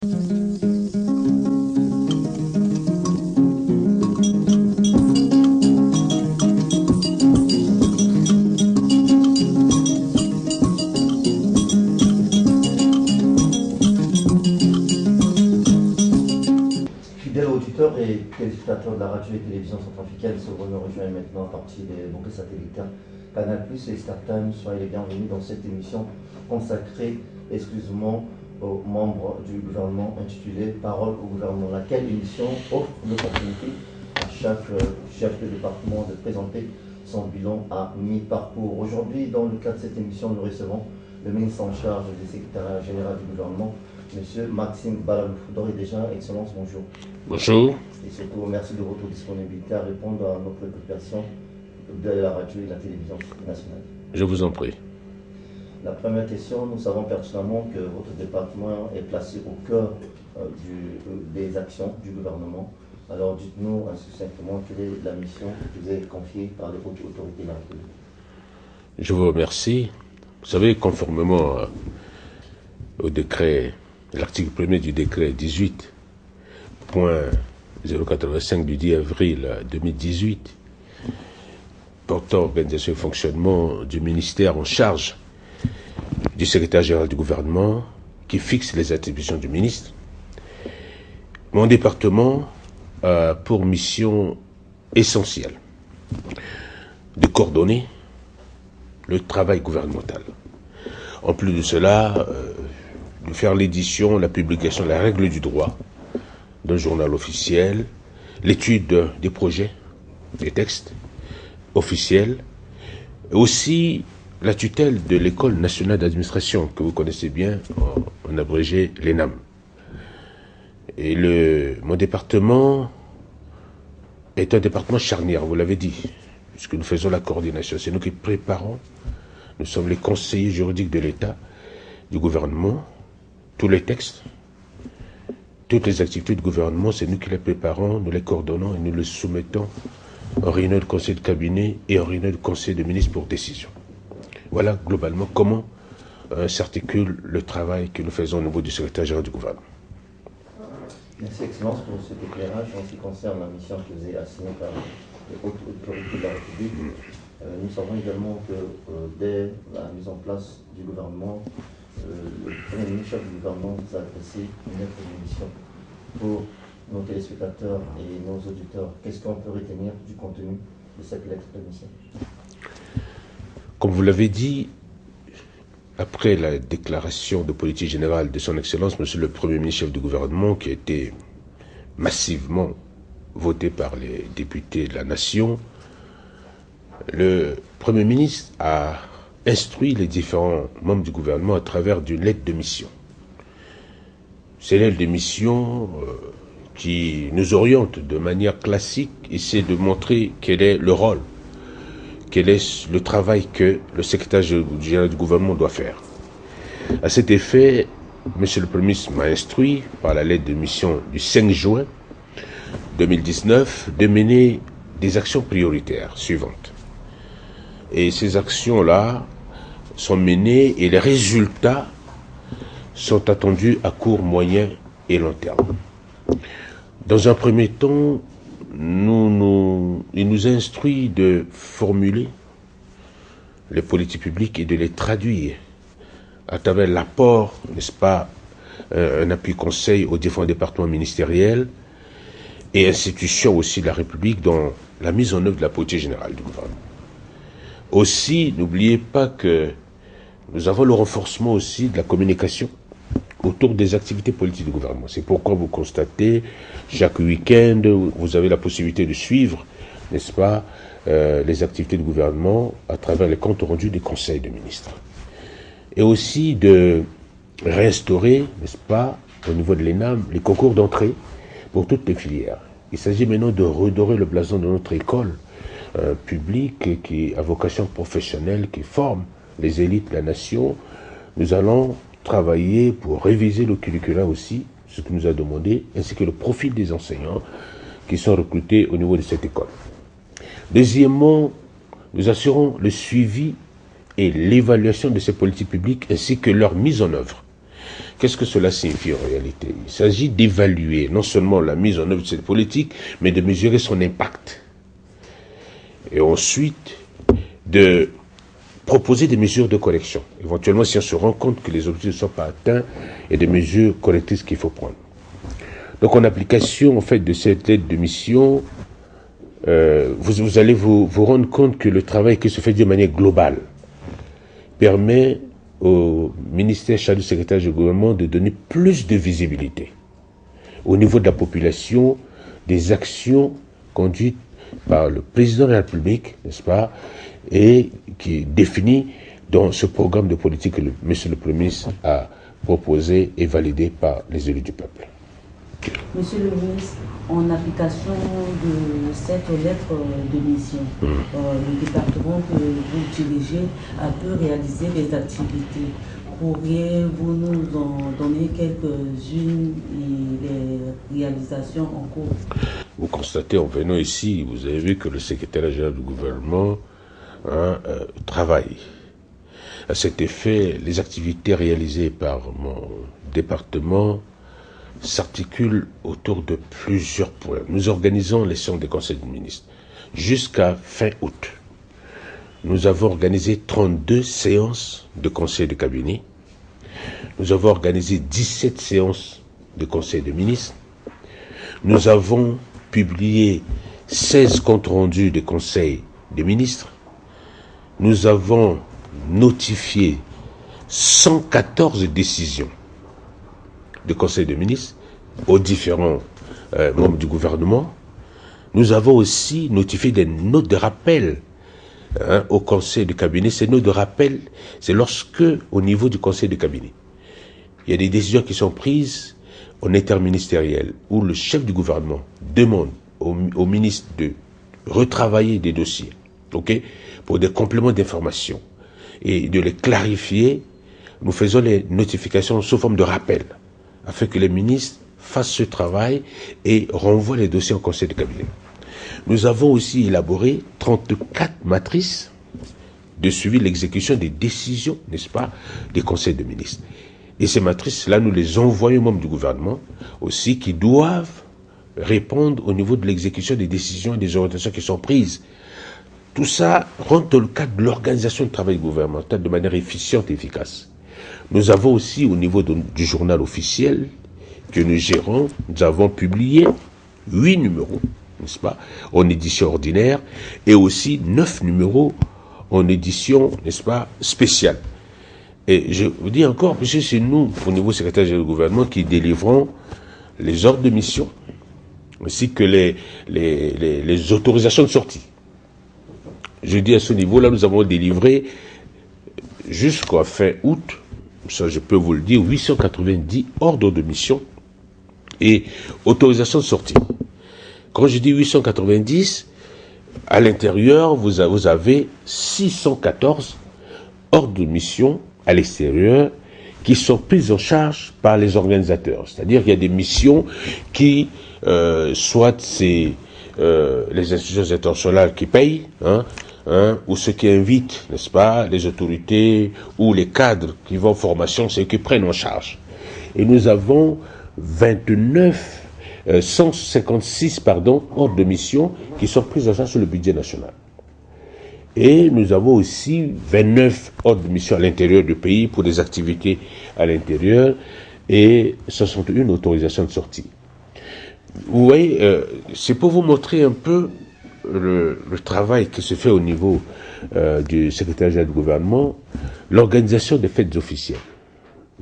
Fidèles auditeurs et téléspectateurs de la radio et télévision centrafricaine, ce nous rejoint maintenant à partir des bouquets satellitaires Canal+, et StarTime. Soyez les bienvenus dans cette émission consacrée exclusivement aux membres du gouvernement intitulée Parole au gouvernement, laquelle émission offre l'opportunité à chaque chef de département de présenter son bilan à mi-parcours. Aujourd'hui, dans le cadre de cette émission, nous recevons le ministre en charge du secrétariat général du gouvernement, M. Maxime Bala-Loufoudo. Et déjà, Excellence, bonjour. Bonjour. Et surtout, merci de votre disponibilité à répondre à nos préoccupations de la radio et de la télévision nationale. Je vous en prie. La première question, nous savons pertinemment que votre département est placé au cœur des actions du gouvernement. Alors dites-nous succinctement quelle est la mission qui vous est confiée par les hautes autorités de la République. Je vous remercie. Vous savez, conformément au décret, l'article 1er du décret 18.085 du 10 avril 2018, portant organisation et fonctionnement du ministère en charge du secrétaire général du gouvernement, qui fixe les attributions du ministre, mon département a pour mission essentielle de coordonner le travail gouvernemental. En plus de cela, de faire l'édition, la publication, la règle du droit d'un journal officiel, l'étude des projets, des textes officiels, aussi la tutelle de l'École nationale d'administration, que vous connaissez bien, en abrégé l'ENAM. Et mon département est un département charnière, vous l'avez dit, puisque nous faisons la coordination. C'est nous qui préparons, nous sommes les conseillers juridiques de l'État, du gouvernement, tous les textes, toutes les activités du gouvernement, c'est nous qui les préparons, nous les coordonnons et nous les soumettons en réunion de conseil de cabinet et en réunion de conseil de ministre pour décision. Voilà globalement comment s'articule le travail que nous faisons au niveau du secrétaire général du gouvernement. Merci Excellence pour cet éclairage en ce qui concerne la mission que vous avez assignée par les hautes autorités de la République. Nous savons également que dès la mise en place du gouvernement, le premier ministre chef du gouvernement vous a adressé une lettre de mission. Pour nos téléspectateurs et nos auditeurs, qu'est-ce qu'on peut retenir du contenu de cette lettre de mission? Comme vous l'avez dit, après la déclaration de politique générale de son Excellence, Monsieur le Premier ministre chef du gouvernement, qui a été massivement voté par les députés de la nation, le Premier ministre a instruit les différents membres du gouvernement à travers d'une lettre de mission. C'est lettre de mission qui nous oriente de manière classique et c'est de montrer quel est le rôle, quel est le travail que le secrétaire général du gouvernement doit faire. À cet effet, Monsieur le Premier ministre m'a instruit par la lettre de mission du 5 juin 2019 de mener des actions prioritaires suivantes. Et ces actions-là sont menées et les résultats sont attendus à court, moyen et long terme. Dans un premier temps, il nous a instruit de formuler les politiques publiques et de les traduire à travers l'apport, n'est-ce pas, un appui conseil aux différents départements ministériels et institutions aussi de la République dans la mise en œuvre de la politique générale du gouvernement. Aussi, n'oubliez pas que nous avons le renforcement aussi de la communication autour des activités politiques du gouvernement. C'est pourquoi vous constatez, chaque week-end, vous avez la possibilité de suivre, n'est-ce pas, les activités du gouvernement à travers les comptes rendus des conseils de ministres. Et aussi de réinstaurer, n'est-ce pas, au niveau de l'ENAM, les concours d'entrée pour toutes les filières. Il s'agit maintenant de redorer le blason de notre école publique qui a vocation professionnelle, qui forme les élites de la nation. Nous allons travailler pour réviser le curriculum aussi, ce que nous a demandé, ainsi que le profil des enseignants qui sont recrutés au niveau de cette école. Deuxièmement, nous assurons le suivi et l'évaluation de ces politiques publiques ainsi que leur mise en œuvre. Qu'est-ce que cela signifie en réalité? Il s'agit d'évaluer non seulement la mise en œuvre de cette politique, mais de mesurer son impact. Et ensuite, de proposer des mesures de correction. Éventuellement, si on se rend compte que les objectifs ne sont pas atteints, il y a des mesures correctrices qu'il faut prendre. Donc, en application, en fait, de cette aide de mission, vous allez vous rendre compte que le travail qui se fait d'une manière globale permet au ministère chargé du secrétaire du gouvernement de donner plus de visibilité au niveau de la population des actions conduites par le président de la République, n'est-ce pas, et qui est défini dans ce programme de politique que monsieur le Premier ministre a proposé et validé par les élus du peuple. Monsieur le ministre, en application de cette lettre de mission, le département que vous dirigez a pu réaliser des activités. Pourriez-vous nous en donner quelques-unes et les réalisations en cours? Vous constatez en venant ici, vous avez vu que le secrétaire général du gouvernement travaille. À cet effet, les activités réalisées par mon département s'articulent autour de plusieurs points. Nous organisons les séances des conseils des ministres jusqu'à fin août. Nous avons organisé 32 séances de conseil de cabinet. Nous avons organisé 17 séances de conseil de ministres. Nous avons publié 16 comptes rendus des conseils des ministres. Nous avons notifié 114 décisions de conseil de ministres aux différents membres du gouvernement. Nous avons aussi notifié des notes de rappel au conseil de cabinet. Ces notes de rappel, c'est lorsque, au niveau du conseil de cabinet, il y a des décisions qui sont prises en interministériel, où le chef du gouvernement demande au ministre de retravailler des dossiers, pour des compléments d'information, et de les clarifier. Nous faisons les notifications sous forme de rappel, afin que les ministres fassent ce travail et renvoient les dossiers au conseil de cabinet. Nous avons aussi élaboré 34 matrices de suivi de l'exécution des décisions, n'est-ce pas, des conseils de ministres. Et ces matrices-là, nous les envoyons aux membres du gouvernement aussi, qui doivent répondre au niveau de l'exécution des décisions et des orientations qui sont prises. Tout ça rentre dans le cadre de l'organisation du travail gouvernemental de manière efficiente et efficace. Nous avons aussi, au niveau du journal officiel que nous gérons, nous avons publié 8 numéros, n'est-ce pas, en édition ordinaire, et aussi 9 numéros en édition, n'est-ce pas, spéciale. Et je vous dis encore, puisque c'est nous, au niveau secrétaire général du gouvernement, qui délivrons les ordres de mission, ainsi que les autorisations de sortie. Je dis à ce niveau-là, nous avons délivré jusqu'à fin août, ça je peux vous le dire, 890 ordres de mission et autorisations de sortie. Quand je dis 890, à l'intérieur, vous avez 614 ordres de mission à l'extérieur qui sont prises en charge par les organisateurs. C'est-à-dire qu'il y a des missions qui, soit c'est les institutions internationales qui payent, ou ceux qui invitent, n'est-ce pas, les autorités ou les cadres qui vont en formation, c'est eux qui prennent en charge. Et nous avons 156 ordres de mission qui sont pris en charge sur le budget national. Et nous avons aussi 29 ordres de mission à l'intérieur du pays pour des activités à l'intérieur et 61 autorisations de sortie. Vous voyez, c'est pour vous montrer un peu le travail qui se fait au niveau du secrétaire général du gouvernement, l'organisation des fêtes officielles.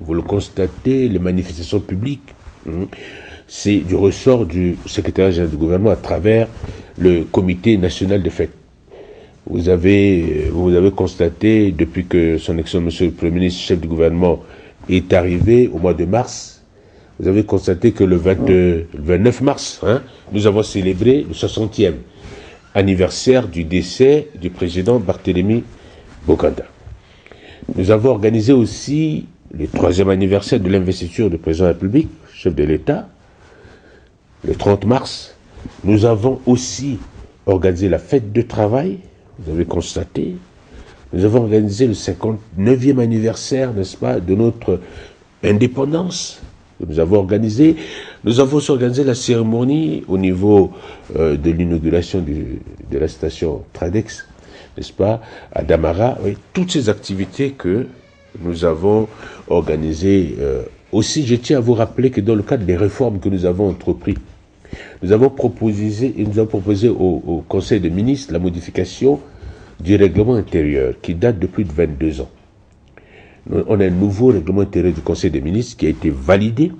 Vous le constatez, les manifestations publiques, c'est du ressort du secrétaire général du gouvernement à travers le comité national des fêtes. Vous avez constaté, depuis que son excellence monsieur le Premier ministre, chef du gouvernement, est arrivé au mois de mars, vous avez constaté que le 29 mars, nous avons célébré le 60e anniversaire du décès du président Barthélemy Bokanda. Nous avons organisé aussi le 3e anniversaire de l'investiture du président de la République, chef de l'État, le 30 mars. Nous avons aussi organisé la fête de travail, vous avez constaté. Nous avons organisé le 59e anniversaire, n'est-ce pas, de notre indépendance que nous avons organisée. Nous avons aussi organisé la cérémonie au niveau de l'inauguration de la station Tradex, n'est-ce pas, à Damara. Oui, toutes ces activités que nous avons organisées. Aussi, je tiens à vous rappeler que dans le cadre des réformes que nous avons entreprises, nous avons proposé au Conseil des ministres la modification du règlement intérieur qui date de plus de 22 ans. On a un nouveau règlement intérieur du Conseil des ministres qui a été validé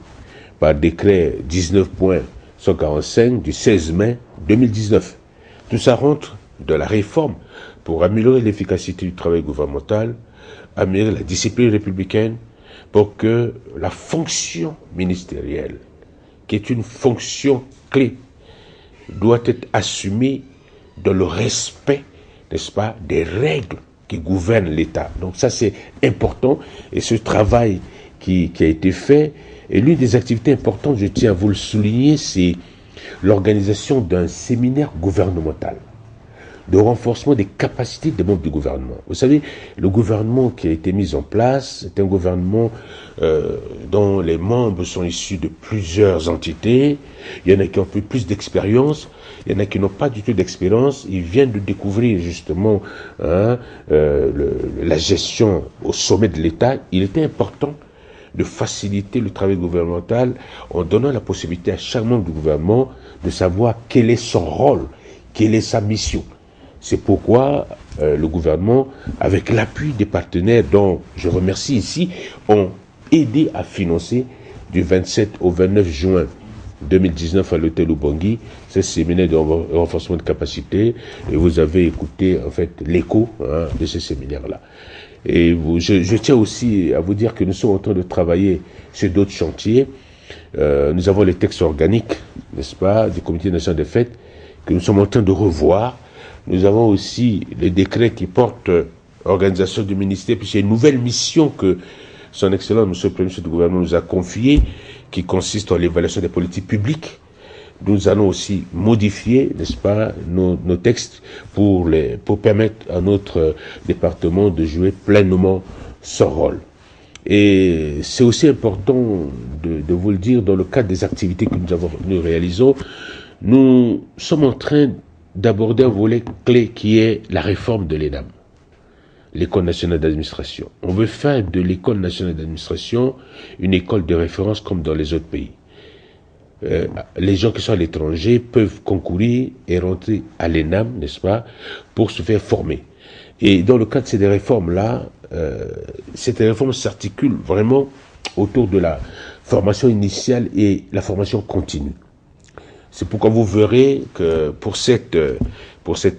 par décret 19.145 du 16 mai 2019. Tout ça rentre dans la réforme pour améliorer l'efficacité du travail gouvernemental, améliorer la discipline républicaine, pour que la fonction ministérielle, qui est une fonction clé, doit être assumée dans le respect, n'est-ce pas, des règles qui gouvernent l'État. Donc ça, c'est important. Et ce travail qui a été fait, et l'une des activités importantes, je tiens à vous le souligner, c'est l'organisation d'un séminaire gouvernemental de renforcement des capacités des membres du gouvernement. Vous savez, le gouvernement qui a été mis en place est un gouvernement dont les membres sont issus de plusieurs entités. Il y en a qui ont plus d'expérience, il y en a qui n'ont pas du tout d'expérience. Ils viennent de découvrir justement la gestion au sommet de l'État. Il était important de faciliter le travail gouvernemental en donnant la possibilité à chaque membre du gouvernement de savoir quel est son rôle, quelle est sa mission. C'est pourquoi le gouvernement, avec l'appui des partenaires dont je remercie ici, ont aidé à financer du 27 au 29 juin 2019 à l'hôtel Ubangui ce séminaire de renforcement de capacité. Et vous avez écouté en fait l'écho de ce séminaire-là. Et je tiens aussi à vous dire que nous sommes en train de travailler sur d'autres chantiers. Nous avons les textes organiques, n'est-ce pas, du Comité national des fêtes, que nous sommes en train de revoir. Nous avons aussi les décrets qui portent organisation du ministère, puis c'est une nouvelle mission que son Excellence, Monsieur le Premier ministre du gouvernement, nous a confiée, qui consiste en l'évaluation des politiques publiques. Nous allons aussi modifier, n'est-ce pas, nos textes pour permettre à notre département de jouer pleinement son rôle. Et c'est aussi important de vous le dire, dans le cadre des activités que nous réalisons, nous sommes en train d'aborder un volet clé qui est la réforme de l'ENAM, l'École nationale d'administration. On veut faire de l'École nationale d'administration une école de référence comme dans les autres pays. Les gens qui sont à l'étranger peuvent concourir et rentrer à l'ENAM, n'est-ce pas, pour se faire former. Et dans le cadre de ces réformes-là, cette réforme s'articule vraiment autour de la formation initiale et la formation continue. C'est pourquoi vous verrez que pour cette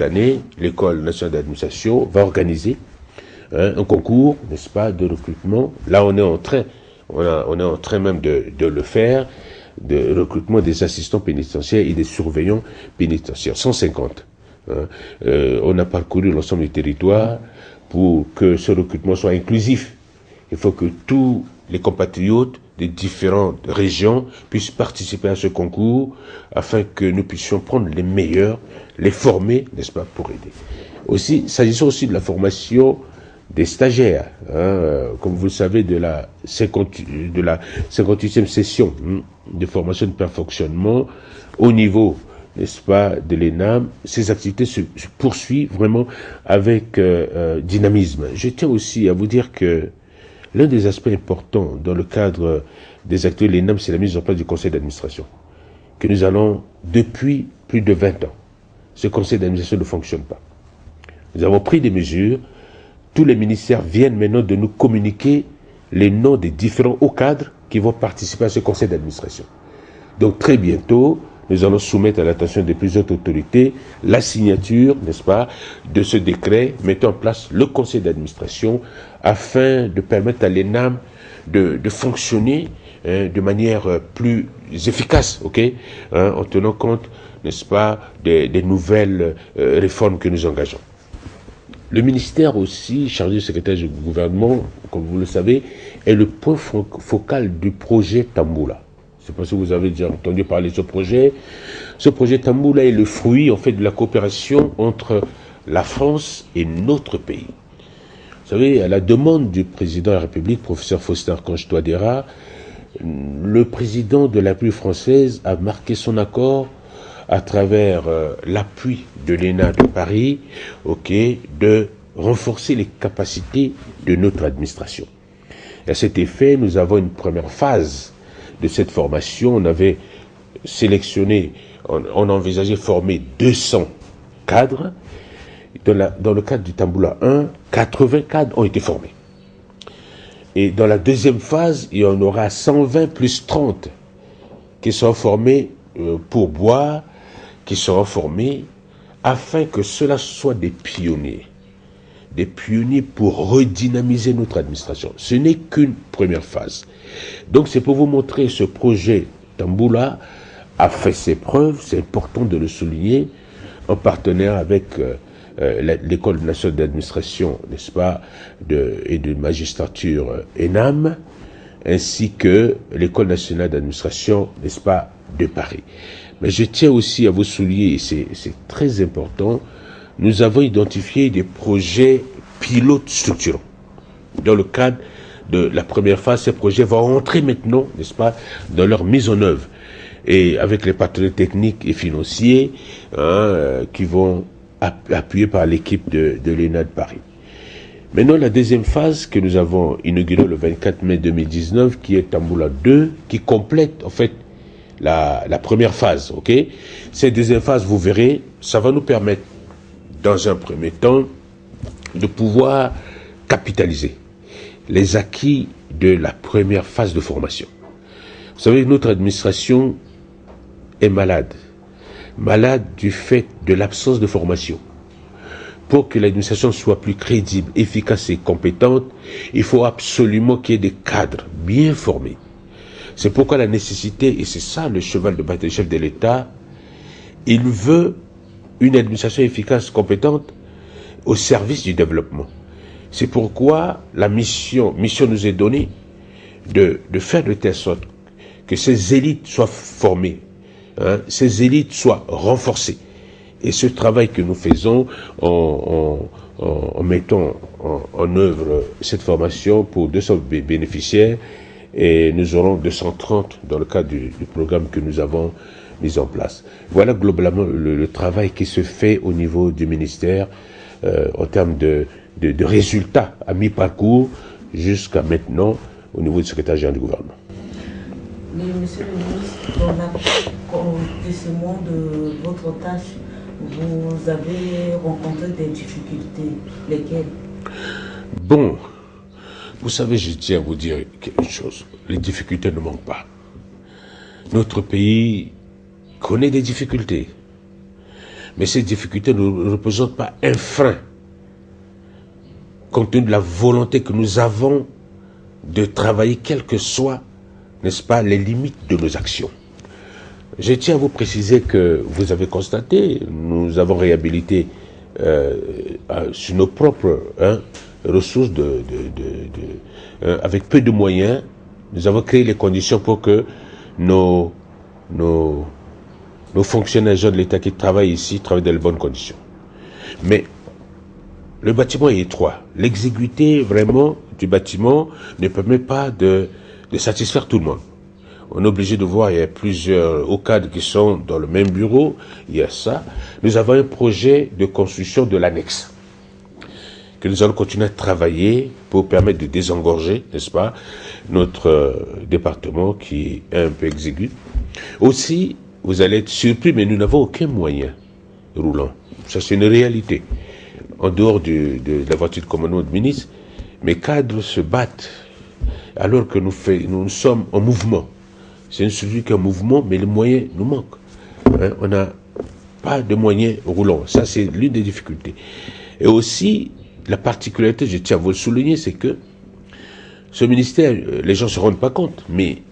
année, l'École nationale d'administration va organiser un concours, n'est-ce pas, de recrutement. Là, on est en train même de le faire, de recrutement des assistants pénitentiaires et des surveillants pénitentiaires, 150. On a parcouru l'ensemble du territoire pour que ce recrutement soit inclusif. Il faut que tous les compatriotes des différentes régions puissent participer à ce concours afin que nous puissions prendre les meilleurs, les former, n'est-ce pas, pour aider. Aussi, s'agissant aussi de la formation des stagiaires, comme vous le savez, de la 58e session de formation de perfectionnement au niveau, n'est-ce pas, de l'ENAM, ces activités se poursuivent vraiment avec dynamisme. Je tiens aussi à vous dire que l'un des aspects importants dans le cadre des activités de l'ENAM, c'est la mise en place du conseil d'administration, que nous allons depuis plus de 20 ans. Ce conseil d'administration ne fonctionne pas. Nous avons pris des mesures. Tous les ministères viennent maintenant de nous communiquer les noms des différents hauts cadres qui vont participer à ce conseil d'administration. Donc très bientôt, nous allons soumettre à l'attention des plus hautes autorités la signature, n'est-ce pas, de ce décret mettant en place le conseil d'administration afin de permettre à l'ENAM de fonctionner de manière plus efficace, en tenant compte, n'est-ce pas, des nouvelles réformes que nous engageons. Le ministère aussi, chargé du secrétaire du gouvernement, comme vous le savez, est le point focal du projet Tamboula. Je ne sais pas si vous avez déjà entendu parler de ce projet. Ce projet Tamboula est le fruit, en fait, de la coopération entre la France et notre pays. Vous savez, à la demande du président de la République, professeur Faustin-Archange Touadéra, le président de la République française a marqué son accord à travers l'appui de l'ENA de Paris, de renforcer les capacités de notre administration. Et à cet effet, nous avons une première phase de cette formation. On avait sélectionné, on envisageait former 200 cadres. Dans le cadre du Tamboula 1, 80 cadres ont été formés. Et dans la deuxième phase, il y en aura 120 plus 30 qui seront formés pour boire, qui seront formés afin que cela soit des pionniers pour redynamiser notre administration. Ce n'est qu'une première phase. Donc c'est pour vous montrer ce projet Tamboula a fait ses preuves, c'est important de le souligner, en partenariat avec l'École nationale d'administration, n'est-ce pas, et de magistrature ENAM, ainsi que l'École nationale d'administration, n'est-ce pas, de Paris. Mais je tiens aussi à vous souligner, et c'est très important, nous avons identifié des projets pilotes structurants. Dans le cadre de la première phase, ces projets vont entrer maintenant, n'est-ce pas, dans leur mise en œuvre. Et avec les partenaires techniques et financiers qui vont appuyés par l'équipe de l'ENA de Paris. Maintenant, la deuxième phase que nous avons inaugurée le 24 mai 2019, qui est Tamboula 2, qui complète en fait la première phase. Cette deuxième phase, vous verrez, ça va nous permettre, dans un premier temps, de pouvoir capitaliser les acquis de la première phase de formation. Vous savez, notre administration est malade du fait de l'absence de formation. Pour que l'administration soit plus crédible, efficace et compétente, il faut absolument qu'il y ait des cadres bien formés. C'est pourquoi la nécessité, et c'est ça le cheval de bataille chef de l'État, il veut une administration efficace, compétente, au service du développement. C'est pourquoi la mission nous est donnée de faire de telle sorte que ces élites soient formées, ces élites soient renforcées. Et ce travail que nous faisons en mettant en œuvre cette formation pour 200 bénéficiaires, et nous aurons 230 dans le cadre du programme que nous avons mis en place. Voilà globalement le travail qui se fait au niveau du ministère en termes de résultats à mi-parcours jusqu'à maintenant au niveau du secrétaire général du gouvernement. Mais monsieur le ministre, dans l'accomplissement de votre tâche, vous avez rencontré des difficultés. Lesquelles? Bon, vous savez, je tiens à vous dire quelque chose. Les difficultés ne manquent pas. Notre pays connaît des difficultés. Mais ces difficultés ne représentent pas un frein, compte tenu de la volonté que nous avons de travailler, quelles que soient, n'est-ce pas, les limites de nos actions. Je tiens à vous préciser que vous avez constaté, nous avons réhabilité sur nos propres ressources avec peu de moyens, nous avons créé les conditions pour que nos fonctionnaires de l'État qui travaillent ici travaillent dans les bonnes conditions. Mais le bâtiment est étroit. L'exiguïté vraiment du bâtiment ne permet pas de satisfaire tout le monde. On est obligé de voir, il y a plusieurs hauts cadres qui sont dans le même bureau, il y a ça. Nous avons un projet de construction de l'annexe que nous allons continuer à travailler pour permettre de désengorger, n'est-ce pas, notre département qui est un peu exigu. Aussi, vous allez être surpris, mais nous n'avons aucun moyen roulant. Ça, c'est une réalité. En dehors de la voiture de commandement de ministre, mes cadres se battent alors que nous sommes en mouvement. C'est une structure qui est en mouvement, mais les moyens nous manquent. On n'a pas de moyens roulants. Ça, c'est l'une des difficultés. Et aussi, la particularité, je tiens à vous le souligner, c'est que ce ministère, les gens ne se rendent pas compte, mais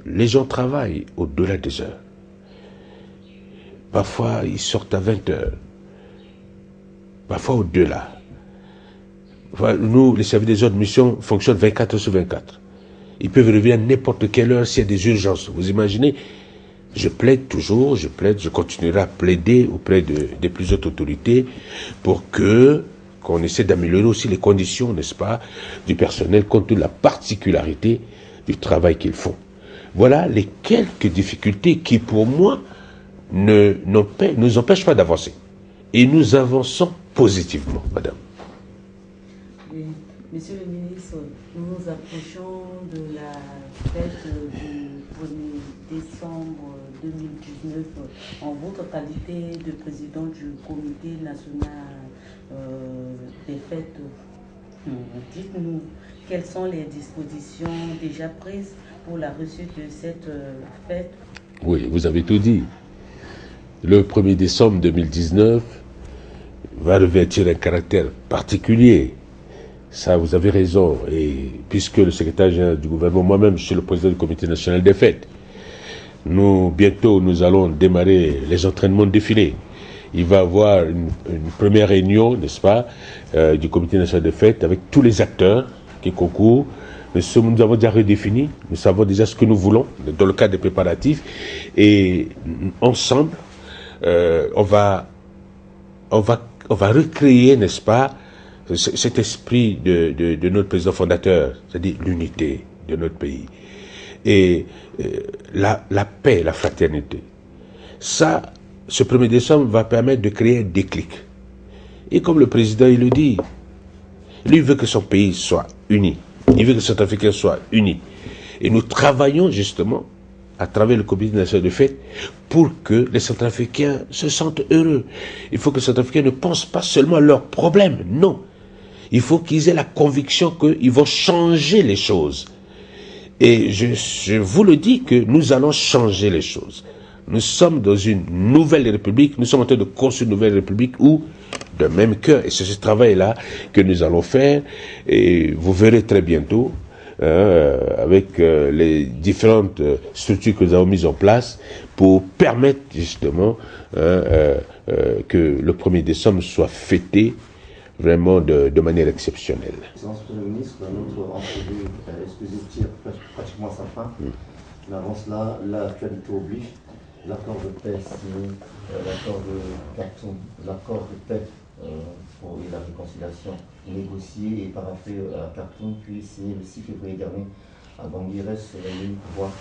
les gens travaillent au-delà des heures. Parfois, ils sortent à 20 heures. Parfois au-delà. Nous, les services des autres missions fonctionnent 24 heures sur 24. Ils peuvent revenir à n'importe quelle heure s'il y a des urgences. Vous imaginez? Je plaide toujours, je continuerai à plaider auprès des plus hautes autorités pour qu'on qu'on essaie d'améliorer aussi les conditions, n'est-ce pas, du personnel compte tenu de la particularité du travail qu'ils font. Voilà les quelques difficultés qui, pour moi, ne nous empêchent pas d'avancer. Et nous avançons positivement, madame. Oui. Monsieur le ministre, nous nous approchons de la fête du 1er décembre 2019. En votre qualité de président du comité national des fêtes, dites-nous quelles sont les dispositions déjà prises pour la réussite de cette fête. Oui, vous avez tout dit. Le 1er décembre 2019 va revêtir un caractère particulier. Ça, vous avez raison. Et puisque le secrétaire général du gouvernement, moi-même, je suis le président du comité national des fêtes, bientôt, nous allons démarrer les entraînements de défilé. Il va y avoir une première réunion, n'est-ce pas, du comité national des fêtes avec tous les acteurs qui concourent. Nous avons déjà redéfini, nous savons déjà ce que nous voulons dans le cadre des préparatifs. Et ensemble, on va recréer, n'est-ce pas, cet esprit de notre président fondateur, c'est-à-dire l'unité de notre pays. Et la paix, la fraternité. Ça, ce 1er décembre va permettre de créer un déclic. Et comme le président, il le dit, lui veut que son pays soit uni. Il veut que les Centrafricains soient unis. Et nous travaillons justement à travers le comité national de fête pour que les Centrafricains se sentent heureux. Il faut que les Centrafricains ne pensent pas seulement à leurs problèmes, non. Il faut qu'ils aient la conviction qu'ils vont changer les choses. Et je vous le dis que nous allons changer les choses. Nous sommes dans une nouvelle république, nous sommes en train de construire une nouvelle république où, de même cœur, et c'est ce travail-là que nous allons faire, et vous verrez très bientôt, avec les différentes structures que nous avons mises en place pour permettre justement que le 1er décembre soit fêté vraiment de manière exceptionnelle. Excellence, Monsieur le ministre, notre entrevue exclusive tire pratiquement à sa fin. Mais avant cela, l'actualité oblige. L'accord de paix signé, l'accord de Khartoum, l'accord de paix pour la réconciliation négocié et paraphé à Khartoum, puis signé le 6 février dernier à Bangui, reste la ligne pour voir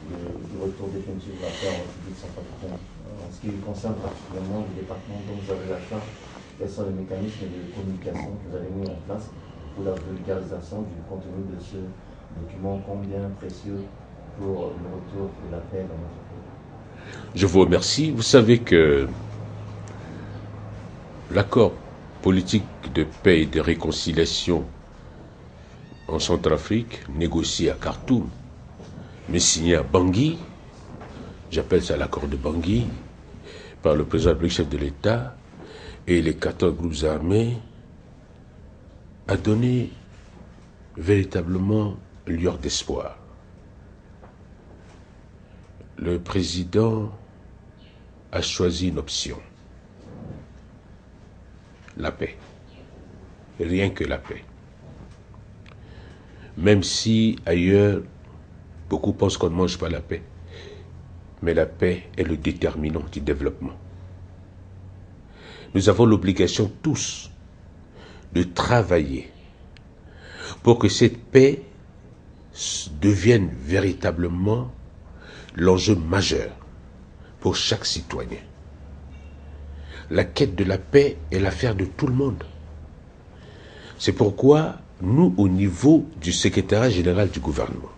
du retour définitif de la paix en République centrafricaine. En ce qui concerne particulièrement le département dont vous avez la charge, quels sont les mécanismes de communication que vous avez mis en place pour la vulgarisation du contenu de ce document combien précieux pour le retour de la paix dans notre pays? Je vous remercie. Vous savez que l'accord politique de paix et de réconciliation en Centrafrique, négocié à Khartoum, mais signé à Bangui, j'appelle ça l'accord de Bangui, par le président du chef de l'État et les 14 groupes armés, a donné véritablement lueur d'espoir. Le président a choisi une option. La paix. Rien que la paix. Même si ailleurs, beaucoup pensent qu'on ne mange pas la paix. Mais la paix est le déterminant du développement. Nous avons l'obligation tous de travailler pour que cette paix devienne véritablement l'enjeu majeur pour chaque citoyen. La quête de la paix est l'affaire de tout le monde. C'est pourquoi nous, au niveau du secrétariat général du gouvernement,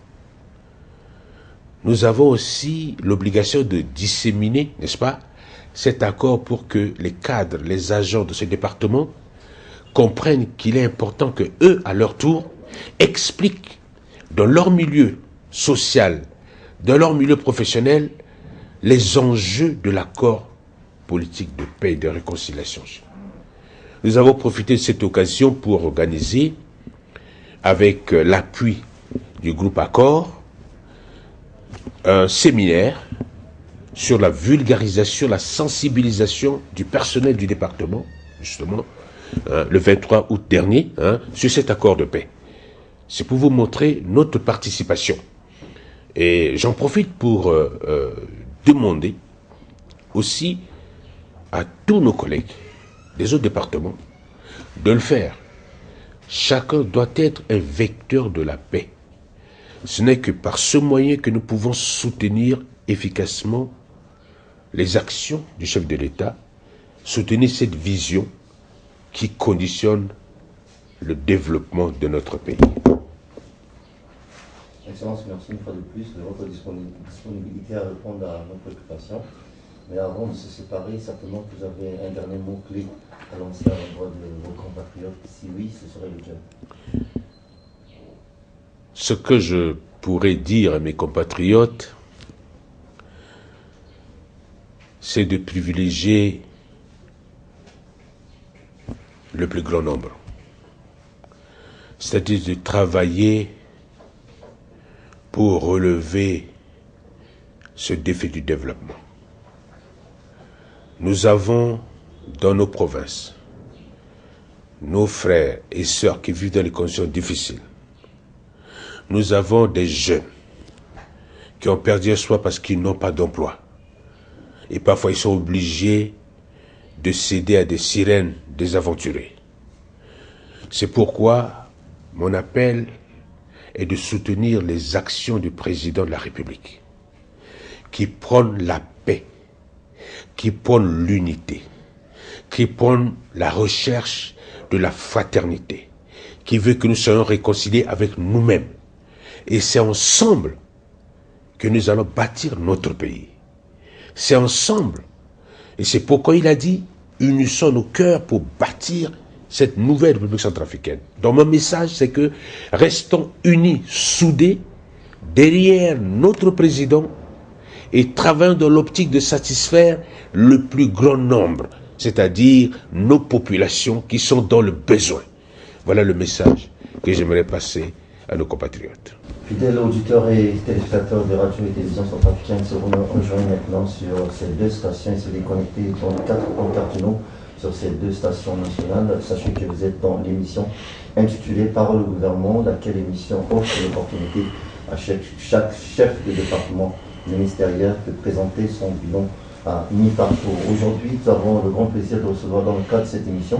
nous avons aussi l'obligation de disséminer, n'est-ce pas, cet accord pour que les cadres, les agents de ce département comprennent qu'il est important que eux, à leur tour, expliquent dans leur milieu social, dans leur milieu professionnel, les enjeux de l'accord politique de paix et de réconciliation. Nous avons profité de cette occasion pour organiser, avec l'appui du groupe Accord, un séminaire sur la vulgarisation, la sensibilisation du personnel du département, justement, le 23 août dernier, sur cet accord de paix. C'est pour vous montrer notre participation. Et j'en profite pour demander aussi à tous nos collègues des autres départements de le faire. Chacun doit être un vecteur de la paix. Ce n'est que par ce moyen que nous pouvons soutenir efficacement les actions du chef de l'État, soutenir cette vision qui conditionne le développement de notre pays. Excellence, merci une fois de plus de votre disponibilité à répondre à nos préoccupations. Mais avant de se séparer, certainement que vous avez un dernier mot-clé à lancer à l'endroit de vos compatriotes. Si oui, ce serait lequel? Ce que je pourrais dire à mes compatriotes, c'est de privilégier le plus grand nombre. C'est-à-dire de travailler pour relever ce défi du développement. Nous avons dans nos provinces nos frères et sœurs qui vivent dans des conditions difficiles. Nous avons des jeunes qui ont perdu espoir parce qu'ils n'ont pas d'emploi. Et parfois ils sont obligés de céder à des sirènes désaventurées. C'est pourquoi mon appel est de soutenir les actions du président de la République, qui prône la paix, qui prône l'unité, qui prône la recherche de la fraternité, qui veut que nous soyons réconciliés avec nous-mêmes. Et c'est ensemble que nous allons bâtir notre pays. C'est ensemble. Et c'est pourquoi il a dit, unissons nos cœurs pour bâtir cette nouvelle République centrafricaine. Donc mon message, c'est que restons unis, soudés, derrière notre président et travaillons dans l'optique de satisfaire le plus grand nombre, c'est-à-dire nos populations qui sont dans le besoin. Voilà le message que j'aimerais passer à nos compatriotes. Fidèles auditeurs et téléspectateurs de radio et télévision centrafricaine se rejoignent maintenant sur ces deux stations et se déconnecter dans les 4 points cardinaux sur ces 2 stations nationales. Sachez que vous êtes dans l'émission intitulée Parole au gouvernement, laquelle émission offre l'opportunité à chaque chef de département ministériel de présenter son bilan à mi-parcours. Aujourd'hui, nous avons le grand plaisir de recevoir dans le cadre de cette émission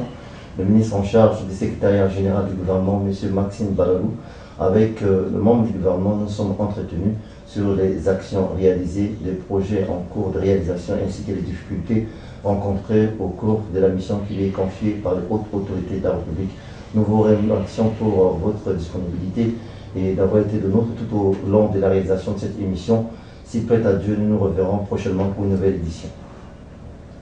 le ministre en charge du secrétariat général du gouvernement, M. Maxime Balalou. Avec le membre du gouvernement, nous sommes entretenus sur les actions réalisées, les projets en cours de réalisation ainsi que les difficultés rencontrées au cours de la mission qui lui est confiée par les hautes autorités de la République. Nous vous remercions pour votre disponibilité et d'avoir été de nôtres tout au long de la réalisation de cette émission. Si prête à Dieu, nous nous reverrons prochainement pour une nouvelle édition.